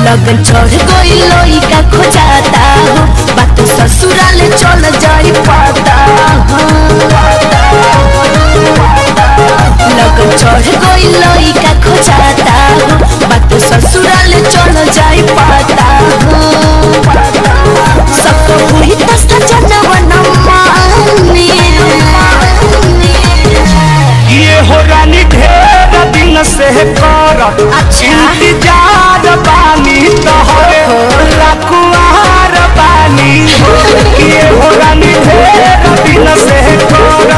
लगन चढ़ गई लोई का खोजाता हो, बात ससुराल चल जाई पाता हो। लगन चढ़ गई लोई का खोजाता हो, बात ससुराल चल जाई पाता हो। सबको हुई दस्ता जनवन माने, ये हो रानी ढेर दिन से कर इंतजार बानी तोहरे लकुआर बानी हो। ये हो रानी ढेर दिन से कर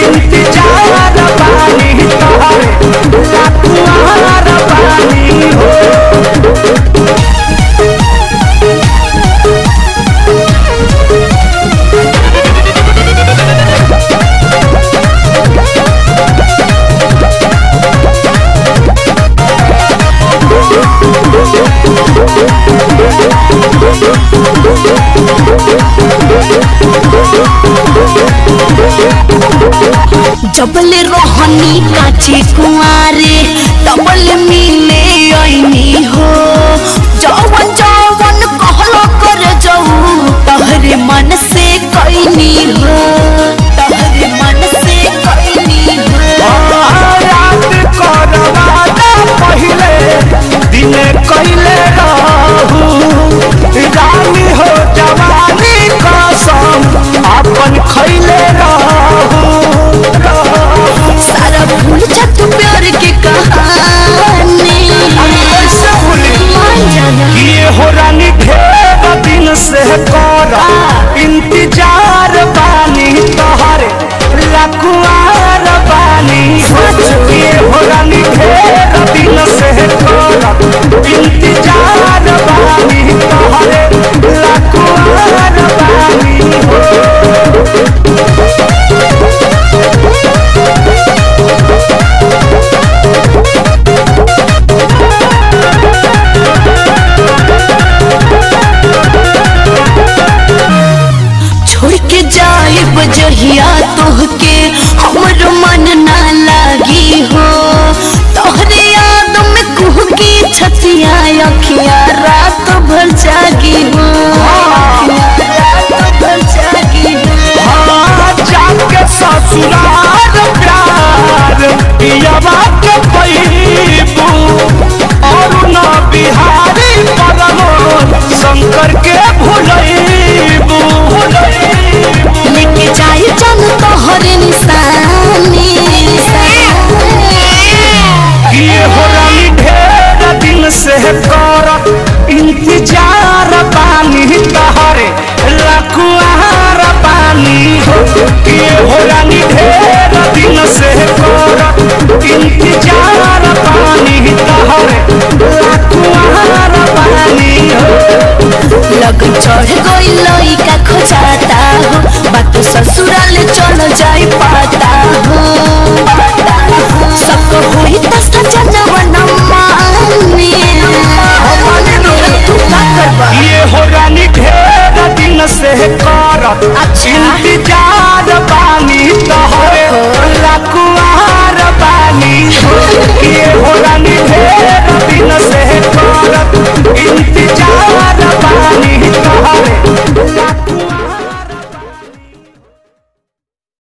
इंतजार बानी तोहरे लकुआर बानी हो। जबले रोहनी काची कुआरे तबल मिले आईनी हो। जवन जवन कहलो कर जाऊ तहरे मन से कईनी हो, तहरे मन से कईनी हो। रात करवादा पहिले दिन कइले रहू रानी हो जवानी कसम अपन खइले रहू। सारा भूल जा तू प्यार के कहानी, ये हो रानी ढेर दिन से कर इंतजार बानी तोहरे लकुआर बानी हो। ये हो रानी ढेर दिन से कर इंतजार बानी तोहरे लकुआर बानी हो। छोड़ के जाए बजहिया तोहके हमर मन ना लागी हो। तोहरे याद में कुहकी छतिया अखिया रात भर जागी हो, रात भर जागी हो। जाके ससुराल प्यार पियवा के पैबू और न बिहारी परमोद शंकर के भुलैबू। लेके जाए जन तोहरे निशानी, ये हो रानी ढेर दिन से कर इंतजार बानी तोहरे लकुआर बानी हो। ये हो रानी ढेर दिन से कर इंतजार बानी तोहरे लकुआर बानी हो। लगन चढ़ गई लोई का खोजाता हो, बात ससुराल चल जाई।